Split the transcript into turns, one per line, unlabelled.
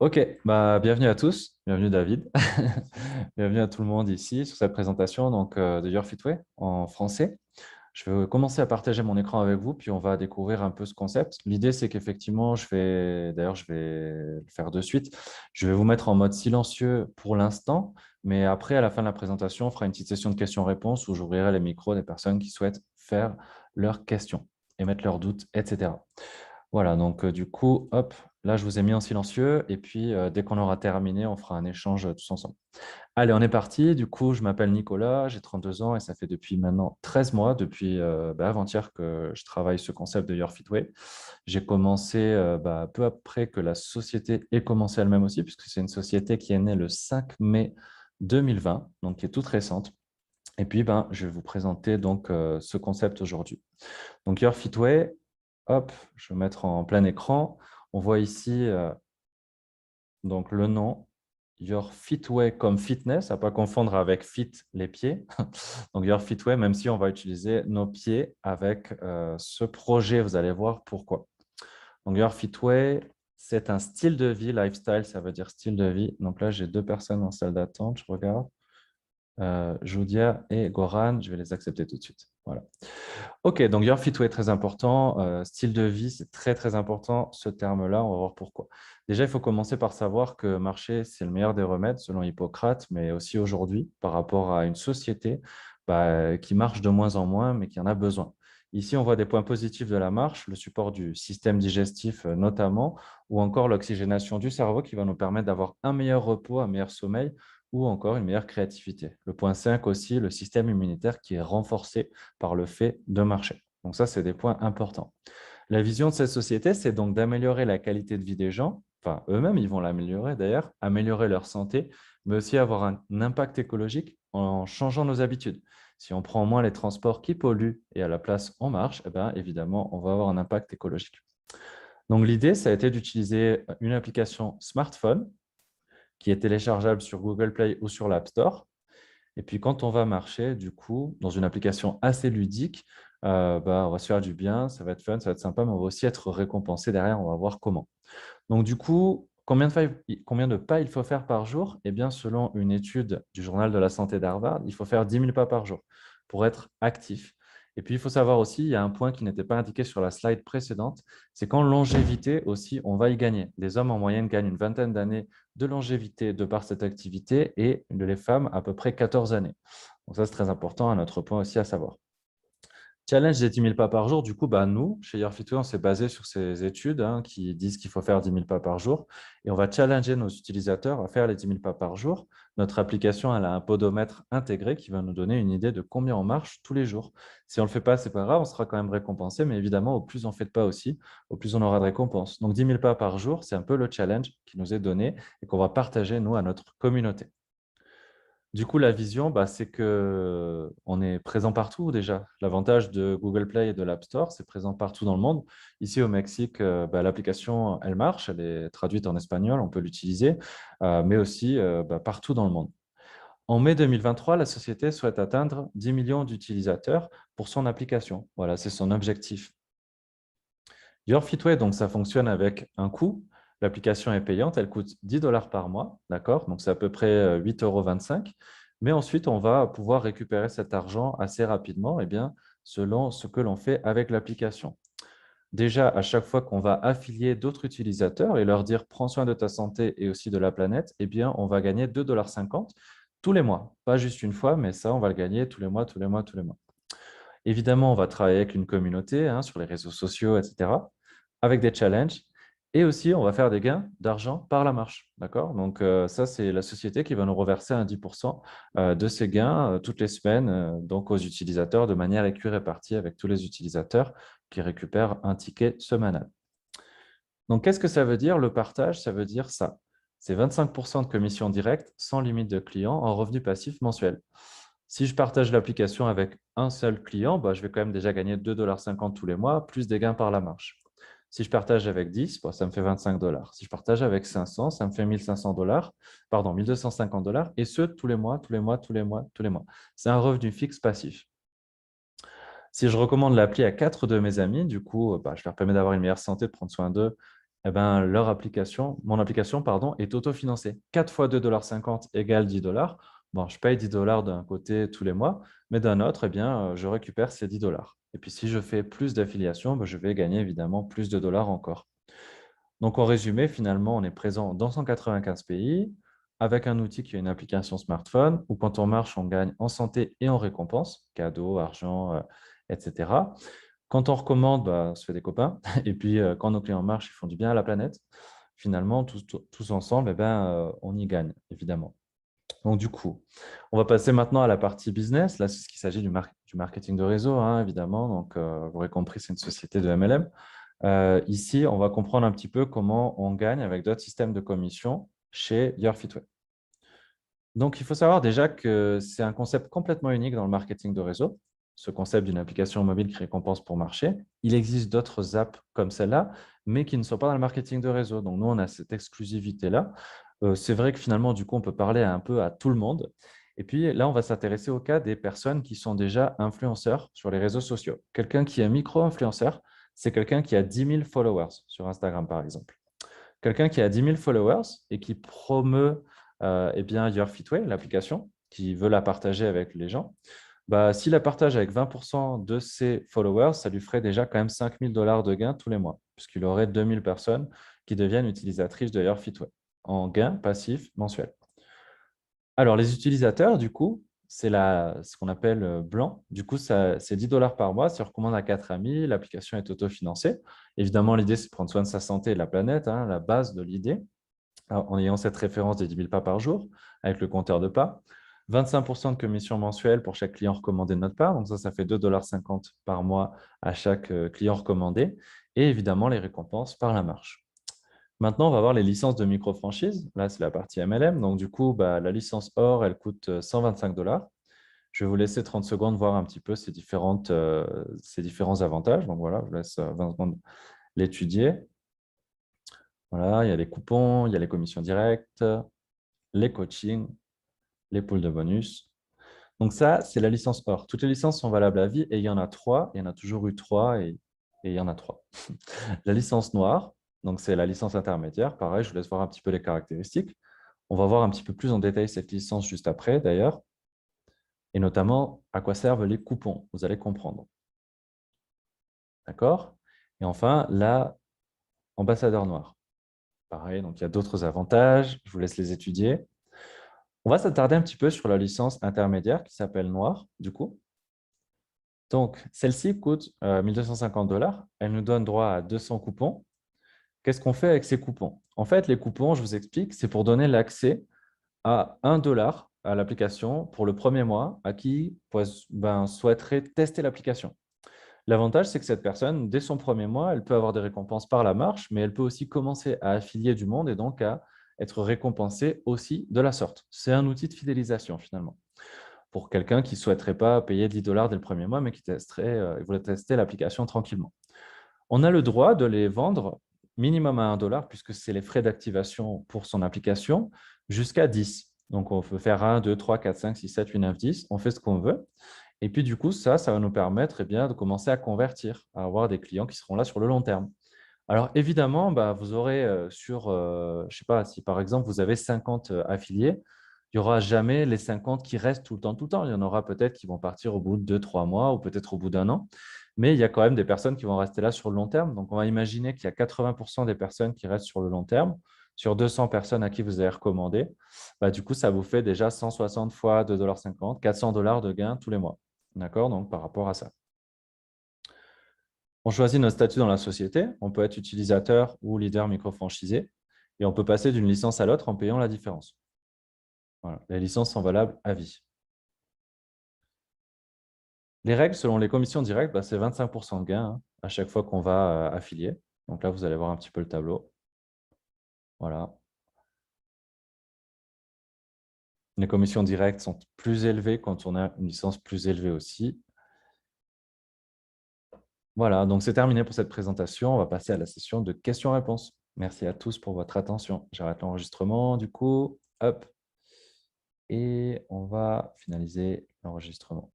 Ok, bienvenue à tous, bienvenue David, bienvenue à tout le monde ici sur cette présentation de Your Fitway en français. Je vais commencer à partager mon écran avec vous, puis on va découvrir un peu ce concept. L'idée, c'est qu'effectivement, je vais le faire de suite. Je vais vous mettre en mode silencieux pour l'instant, mais après, à la fin de la présentation, on fera une petite session de questions-réponses où j'ouvrirai les micros des personnes qui souhaitent faire leurs questions, émettre leurs doutes, etc. Voilà, du coup, hop, là, je vous ai mis en silencieux et puis dès qu'on aura terminé, on fera un échange tous ensemble. Allez, on est parti. Du coup, je m'appelle Nicolas, j'ai 32 ans et ça fait depuis maintenant 13 mois, depuis avant-hier que je travaille ce concept de Your Fitway. J'ai commencé peu après que la société ait commencé elle-même aussi, puisque c'est une société qui est née le 5 mai 2020, donc qui est toute récente. Et puis, je vais vous présenter ce concept aujourd'hui. Donc, Your Fitway, hop, je vais mettre en plein écran. On voit ici donc le nom Your Fitway comme fitness, à ne pas confondre avec fit les pieds. Donc Your Fitway, même si on va utiliser nos pieds avec ce projet, vous allez voir pourquoi. Donc Your Fitway, c'est un style de vie, lifestyle, ça veut dire style de vie. Donc là, j'ai deux personnes en salle d'attente, je regarde. Joudia et Goran, je vais les accepter tout de suite. Voilà. Ok, donc Your Fit Way est très important. Style de vie, c'est très très important. Ce terme-là, on va voir pourquoi. Déjà, il faut commencer par savoir que marcher, c'est le meilleur des remèdes, selon Hippocrate, mais aussi aujourd'hui, par rapport à une société qui marche de moins en moins, mais qui en a besoin. Ici, on voit des points positifs de la marche, le support du système digestif notamment, ou encore l'oxygénation du cerveau qui va nous permettre d'avoir un meilleur repos, un meilleur sommeil, ou encore une meilleure créativité. Le point 5 aussi, le système immunitaire qui est renforcé par le fait de marcher. Donc ça, c'est des points importants. La vision de cette société, c'est donc d'améliorer la qualité de vie des gens, enfin eux-mêmes, ils vont l'améliorer d'ailleurs, améliorer leur santé, mais aussi avoir un impact écologique en changeant nos habitudes. Si on prend moins les transports qui polluent et à la place on marche, eh bien, évidemment, on va avoir un impact écologique. Donc l'idée, ça a été d'utiliser une application smartphone qui est téléchargeable sur Google Play ou sur l'App Store. Et puis, quand on va marcher, du coup, dans une application assez ludique, on va se faire du bien, ça va être fun, ça va être sympa, mais on va aussi être récompensé derrière, on va voir comment. Donc, du coup, combien de pas il faut faire par jour? Eh bien, selon une étude du Journal de la santé d'Harvard, il faut faire 10 000 pas par jour pour être actif. Et puis, il faut savoir aussi, il y a un point qui n'était pas indiqué sur la slide précédente, c'est qu'en longévité aussi, on va y gagner. Les hommes en moyenne gagnent une vingtaine d'années de longévité de par cette activité et les femmes à peu près 14 années. Donc ça, c'est très important, un autre point aussi à savoir. Challenge des 10 000 pas par jour. Du coup, nous, chez Yearfitway, on s'est basé sur ces études qui disent qu'il faut faire 10 000 pas par jour. Et on va challenger nos utilisateurs à faire les 10 000 pas par jour. Notre application, elle a un podomètre intégré qui va nous donner une idée de combien on marche tous les jours. Si on ne le fait pas, ce n'est pas grave, on sera quand même récompensé. Mais évidemment, au plus on ne fait de pas aussi, au plus on aura de récompenses. Donc, 10 000 pas par jour, c'est un peu le challenge qui nous est donné et qu'on va partager, nous, à notre communauté. Du coup, la vision, c'est que on est présent partout déjà. L'avantage de Google Play et de l'App Store, c'est présent partout dans le monde. Ici au Mexique, l'application, elle marche, elle est traduite en espagnol, on peut l'utiliser, mais aussi partout dans le monde. En mai 2023, la société souhaite atteindre 10 millions d'utilisateurs pour son application. Voilà, c'est son objectif. Your Fitway, donc ça fonctionne avec un coût. L'application est payante, elle coûte 10 dollars par mois, d'accord? Donc c'est à peu près 8,25 €. Mais ensuite, on va pouvoir récupérer cet argent assez rapidement, selon ce que l'on fait avec l'application. Déjà, à chaque fois qu'on va affilier d'autres utilisateurs et leur dire prends soin de ta santé et aussi de la planète, on va gagner 2,50 $ tous les mois. Pas juste une fois, mais ça, on va le gagner tous les mois, tous les mois, tous les mois. Évidemment, on va travailler avec une communauté sur les réseaux sociaux, etc., avec des challenges. Et aussi, on va faire des gains d'argent par la marche. D'accord? Donc, ça, c'est la société qui va nous reverser un 10% de ces gains toutes les semaines donc aux utilisateurs de manière équirépartie avec tous les utilisateurs qui récupèrent un ticket semanal. Donc, qu'est-ce que ça veut dire le partage? Ça veut dire ça. C'est 25% de commission directe sans limite de clients en revenu passif mensuel. Si je partage l'application avec un seul client, je vais quand même déjà gagner 2,50 $ tous les mois, plus des gains par la marche. Si je partage avec 10, ça me fait 25 dollars. Si je partage avec 500, ça me fait 1500 dollars, pardon, 1250 dollars, et ce, tous les mois, tous les mois, tous les mois, tous les mois. C'est un revenu fixe passif. Si je recommande l'appli à 4 de mes amis, du coup, je leur permets d'avoir une meilleure santé, de prendre soin d'eux eh ben, mon application pardon, est autofinancée. 4 fois 2,50 $ égale 10 dollars. Bon, je paye 10 dollars d'un côté tous les mois, mais d'un autre, eh bien, je récupère ces 10 dollars. Et puis, si je fais plus d'affiliations, ben, je vais gagner évidemment plus de dollars encore. Donc, en résumé, finalement, on est présent dans 195 pays avec un outil qui est une application smartphone où quand on marche, on gagne en santé et en récompense, cadeaux, argent, etc. Quand on recommande, bah, on se fait des copains. Et puis, quand nos clients marchent, ils font du bien à la planète. Finalement, tous ensemble, eh ben, on y gagne, évidemment. Donc, du coup, on va passer maintenant à la partie business. Là, c'est ce qu'il s'agit du marketing de réseau, hein, évidemment. Donc, vous aurez compris, c'est une société de MLM. Ici, on va comprendre un petit peu comment on gagne avec d'autres systèmes de commission chez Your Fitway. Donc, il faut savoir déjà que c'est un concept complètement unique dans le marketing de réseau, ce concept d'une application mobile qui récompense pour marcher. Il existe d'autres apps comme celle-là, mais qui ne sont pas dans le marketing de réseau. Donc, nous, on a cette exclusivité-là. C'est vrai que finalement, du coup, on peut parler un peu à tout le monde. Et puis là, on va s'intéresser au cas des personnes qui sont déjà influenceurs sur les réseaux sociaux. Quelqu'un qui est micro-influenceur, c'est quelqu'un qui a 10 000 followers sur Instagram, par exemple. Quelqu'un qui a 10 000 followers et qui promeut eh bien, Your Fitway, l'application, qui veut la partager avec les gens, bah, s'il la partage avec 20% de ses followers, ça lui ferait déjà quand même 5 000 dollars de gains tous les mois, puisqu'il aurait 2 000 personnes qui deviennent utilisatrices de Your Fitway en gains passifs mensuels. Alors, les utilisateurs, du coup, c'est ce qu'on appelle blanc. Du coup, c'est 10 dollars par mois. Si on recommande à 4 amis, l'application est autofinancée. Évidemment, l'idée, c'est de prendre soin de sa santé et de la planète, hein, la base de l'idée, en ayant cette référence des 10 000 pas par jour avec le compteur de pas. 25% de commission mensuelle pour chaque client recommandé de notre part. Donc ça fait 2,50 $ par mois à chaque client recommandé. Et évidemment, les récompenses par la marche. Maintenant, on va voir les licences de micro-franchise. Là, c'est la partie MLM. Donc, du coup, bah, la licence Or, elle coûte 125 dollars. Je vais vous laisser 30 secondes voir un petit peu ces différents avantages. Donc, voilà, je vous laisse 20 secondes l'étudier. Voilà, il y a les coupons, il y a les commissions directes, les coachings, les pools de bonus. Donc, ça, c'est la licence Or. Toutes les licences sont valables à vie et il y en a trois. Il y en a toujours eu trois et il y en a trois. La licence Noire, donc c'est la licence intermédiaire. Pareil, je vous laisse voir un petit peu les caractéristiques. On va voir un petit peu plus en détail cette licence juste après, d'ailleurs, et notamment à quoi servent les coupons. Vous allez comprendre. D'accord? Et enfin, la ambassadeur noir. Pareil, donc il y a d'autres avantages. Je vous laisse les étudier. On va s'attarder un petit peu sur la licence intermédiaire qui s'appelle Noir, du coup. Donc, celle-ci coûte 1 250 dollars. Elle nous donne droit à 200 coupons. Qu'est-ce qu'on fait avec ces coupons? En fait, les coupons, je vous explique, c'est pour donner l'accès à 1 dollar à l'application pour le premier mois à qui souhaiterait tester l'application. L'avantage, c'est que cette personne, dès son premier mois, elle peut avoir des récompenses par la marche, mais elle peut aussi commencer à affilier du monde et donc à être récompensée aussi de la sorte. C'est un outil de fidélisation finalement pour quelqu'un qui ne souhaiterait pas payer 10 dollars dès le premier mois, mais qui voulait tester l'application tranquillement. On a le droit de les vendre minimum à 1 dollar, puisque c'est les frais d'activation pour son application, jusqu'à 10. Donc, on peut faire 1, 2, 3, 4, 5, 6, 7, 8, 9, 10. On fait ce qu'on veut. Et puis, du coup, ça va nous permettre bien, de commencer à convertir, à avoir des clients qui seront là sur le long terme. Alors, évidemment, bah, vous aurez je ne sais pas, si par exemple, vous avez 50 affiliés, il n'y aura jamais les 50 qui restent tout le temps, tout le temps. Il y en aura peut-être qui vont partir au bout de 2, 3 mois ou peut-être au bout d'un an. Mais il y a quand même des personnes qui vont rester là sur le long terme. Donc, on va imaginer qu'il y a 80% des personnes qui restent sur le long terme. Sur 200 personnes à qui vous avez recommandé, bah, du coup, ça vous fait déjà 160 fois 2,50 $, 400 dollars de gains tous les mois. D'accord? Donc, par rapport à ça. On choisit notre statut dans la société. On peut être utilisateur ou leader micro-franchisé. Et on peut passer d'une licence à l'autre en payant la différence. Voilà. Les licences sont valables à vie. Les règles, selon les commissions directes, bah, c'est 25% de gain hein, à chaque fois qu'on va affilier. Donc là, vous allez voir un petit peu le tableau. Voilà. Les commissions directes sont plus élevées quand on a une licence plus élevée aussi. Voilà, donc c'est terminé pour cette présentation. On va passer à la session de questions-réponses. Merci à tous pour votre attention. J'arrête l'enregistrement du coup. Hop. Et on va finaliser l'enregistrement.